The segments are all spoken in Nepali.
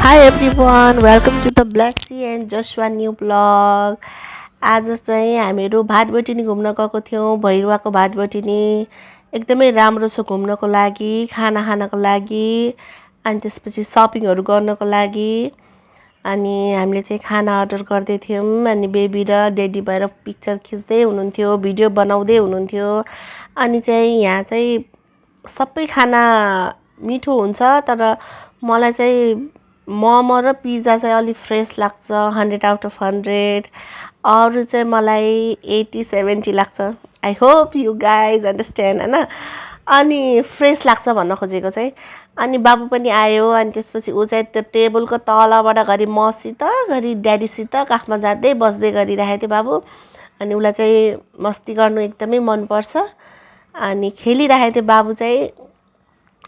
Hi everyone, welcome to the Blessy and Joshua new vlog. आज चाहिँ हामीहरू भाटबटिनी घुम्न गएको थियौं। भैरुवाको भाटबटिनी एकदमै राम्रो छ घुम्नको लागि, खाना खानको लागि अनि त्यसपछि शपिङहरु गर्नको लागि। अनि हामीले चाहिँ खाना अर्डर गर्दै थियौं अनि बेबी र डेडी भएर पिक्चर खिच्दै हुनुहुन्थ्यो, भिडियो बनाउँदै हुनुहुन्थ्यो। अनि चाहिँ यहाँ चाहिँ सबै खाना मिठो हुन्छ, तर मलाई चाहिँ मोमो र पिज्जा चाहिँ अलि फ्रेश लाग्छ, 100 आउट अफ 100। अरु चाहिँ मलाई 80-70 लाग्छ। I hope you guys understand हैन। अनि फ्रेश लाग्छ भन्न खोजेको चाहिँ। अनि बाबु पनि आयो अनि त्यसपछि उ चाहिँ त्यो टेबलको तलबाट घरि मसित घरि ड्याडीसित काखमा जाँदै बस्दै गरिरहेको थियो बाबु। अनि उलाई चाहिँ मस्ती गर्नु एकदमै मन पर्छ। अनि खेलिरहेको थियो बाबु चाहिँ,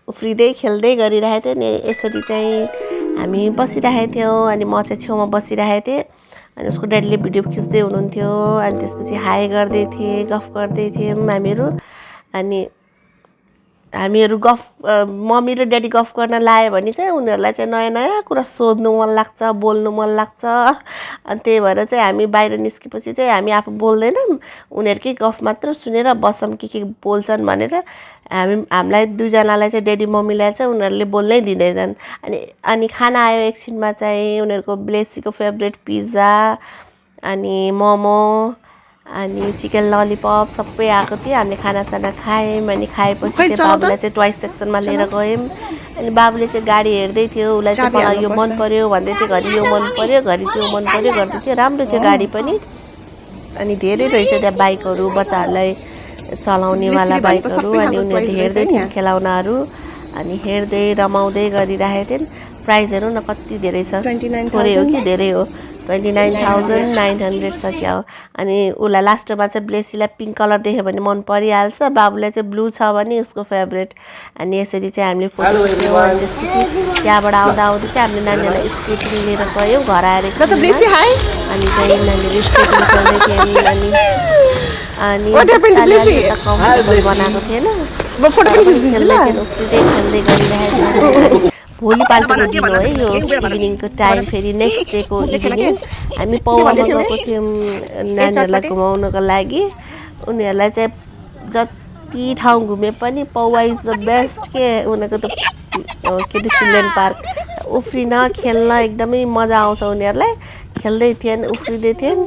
उफ्रिदै खेल्दै गरिरहेको थियो नि। यसरी चाहिँ हामी बसिरहेको थियौं अनि म चाहिँ छेउमा बसिरहेको थिएँ अनि उसको ड्याडीले भिडियो खिच्दै हुनुहुन्थ्यो। अनि त्यसपछि हाई गर्दै थिए, गफ गर्दै थियौं हामीहरू। अनि हामीहरू गफ मम्मी र ड्याडी गफ गर्न लायो भने चाहिँ उनीहरुलाई चाहिँ नयाँ नयाँ कुरा सोध्नु मन लाग्छ, बोल्नु मन लाग्छ। अनि त्यही भएर चाहिँ हामी बाहिर निस्केपछि चाहिँ हामी आफू बोल्दैनौं, उनीहरुकै गफ मात्र सुनेर बसौं के बोल्छन् भनेर। हामीलाई दुई जनालाई चाहिँ ड्याडी मम्मीलाई चाहिँ उनीहरुले बोल्नै दिँदैनन्। अनि खाना आयो एकछिनमा चाहिँ उनीहरुको ब्लेसीको फेभरेट पिज्जा अनि मोमो अनि चिकन ललिपप सबै आएको थियो। हामीले खानासाना खायौं। अनि खाएपछि चाहिँ बाबुलाई चाहिँ टोय सेक्सनमा लिएर गयौं। अनि बाबुले चाहिँ गाडी हेर्दै थियो, उलाई चाहिँ मलाई यो मन पर्यो भन्दै थियो, घरि यो मन पर्यो घरि त्यो मन पर्यो गर्दै थियो। राम्रो थियो गाडी पनि। अनि धेरै रहेछ त्यहाँ बाइकहरु, बच्चाहरुलाई चलाउने वाला बाइकहरु। अनि उनीहरुले हेर्दै थिए खेलौनाहरु अनि हेर्दै रमाउँदै गरिरहेका थिए। प्राइस हेर्नु न कति धेरै छ, थोरै हो कि धेरै हो, 29,900 छ क्या हो। अनि उलाई लास्टमा चाहिँ ब्लेसीलाई पिंक कलर देख्यो भने मन परिहाल्छ, बाबुलाई चाहिँ ब्लू छ भने उसको फेभरेट। अनि यसरी चाहिँ हामीले फोटो खिच्यौं। अनि त्यसपछि त्यहाँबाट आउँदा आउँदै चाहिँ हामीले नानीहरुलाई स्केटिङ लिएर गयौं घर आएर। अनि चाहिँ नानीहरु स्केटिङ गर्दै थिए अनि कम्फर्टेबल बनाएको थिएन, खेल्दै गरिरहेको थियो। भोलिपल्टको दिन हो है यो इभिनिङको टाइम। फेरि नेक्स्ट डेको इभिनिङ हामी पौवामा गएको थियौं नानीहरुलाई घुमाउनको लागि। उनीहरुलाई चाहिँ जति ठाउँ घुमे पनि पौवा इज द बेस्ट के। उनीहरुको त के चिल्ड्रेन पार्क उफ्रिन खेल्न एकदमै मजा आउँछ उनीहरुलाई। खेल्दै थिएन, उफ्रिदै थिएन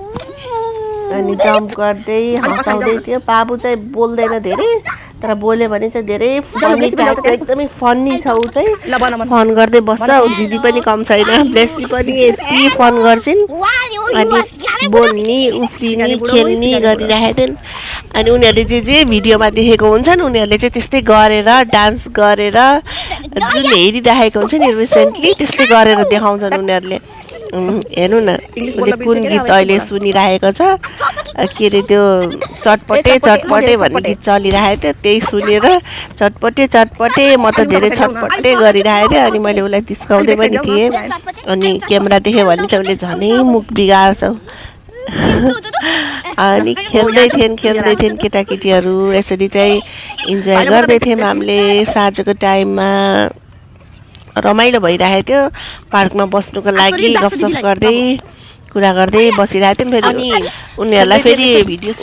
अनि जम्प गर्दै हँसाउँदै थियो। बाबु चाहिँ बोल्दैन धेरै, तर बोल्यो भने चाहिँ धेरै फनी टाइपको एकदमै फनी छ। उ चाहिँ फन गर्दै बस्छ। उ दिदी पनि कम छैन, ब्लेसी पनि यति फन गर्छिन्। अनि बोल्नी उफ्रिनी खेल्नी गरिरहेको थिइन्। अनि उनीहरुले जे भिडियोमा देखेको हुन्छन् उनीहरुले चाहिँ त्यस्तै गरेर डान्स गरेर जुन हेरिरहेको हुन्छ नि रिसेन्टली त्यस्तै गरेर देखाउँछन् उनीहरुले। हेर्नु न उले कुन गीत अहिले सुनिरहेको छ, के रे त्यो चटपटे चटपटे भन्ने गीत चलिरहेको थियो, त्यही सुनेर चटपटे चटपटे म त धेरै चटपटे गरिरहेको थिएँ। अनि मैले उलाई दिस्काउँदै पनि थिएँ। अनि क्यामेरा देख्यो भने चाहिँ उले झनै मुख बिगार्छ। अनि खेल्दै थिएन केटाकेटीहरु। यसरी चाहिँ इन्जोय गर्दै थियौं हामीले। साँझको टाइममा रमाइलो भइरहेको थियो पार्कमा बस्नुको लागि, गफसफ गर्दै कुरा गर्दै बसिरहेको थियौं। फेरि उनीहरुलाई फेरि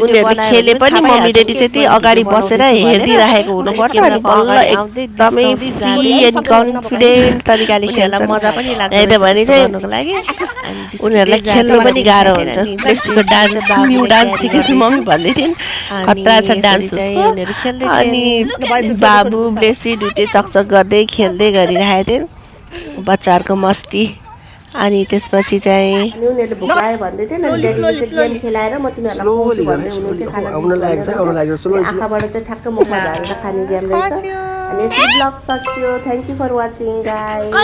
उनीहरुले खेले पनि मम्मी ड्याडी चाहिँ त्यही अगाडि बसेर हेरिरहेको हुनुपर्छ। अनि बल्ल एकदमै फ्री एन्ड कन्फिडेन्ट तरिकाले खेल्न मजा पनि लाग्छ भने चाहिँ उनीहरुलाई खेल्नु पनि गाह्रो हुन्छ। ब्लेसीको डान्स न्यू डान्स सिकेछु मम्मी भन्दै थिइन्, खतरा छ डान्स उसको। अनि बाबु ब्लेसी दुईटै चकचक गर्दै खेल्दै गरिरहेको थिए बच्चाहरुको मस्ती। अनि त्यसपछि चाहिँ उनीहरुले भोक लाग्यो भन्दै थिए। अनि ड्याडीले चाहिँ गेम खेलाएर म तिमीहरुलाई खुवाउँछु भन्दै हुनुहुन्थ्यो। आँखाबाट चाहिँ ठ्याक्क मुखमा झारेर खाने गेम रहेछ। अनि यसरी ब्लग सक्यो। Thank you for watching guys.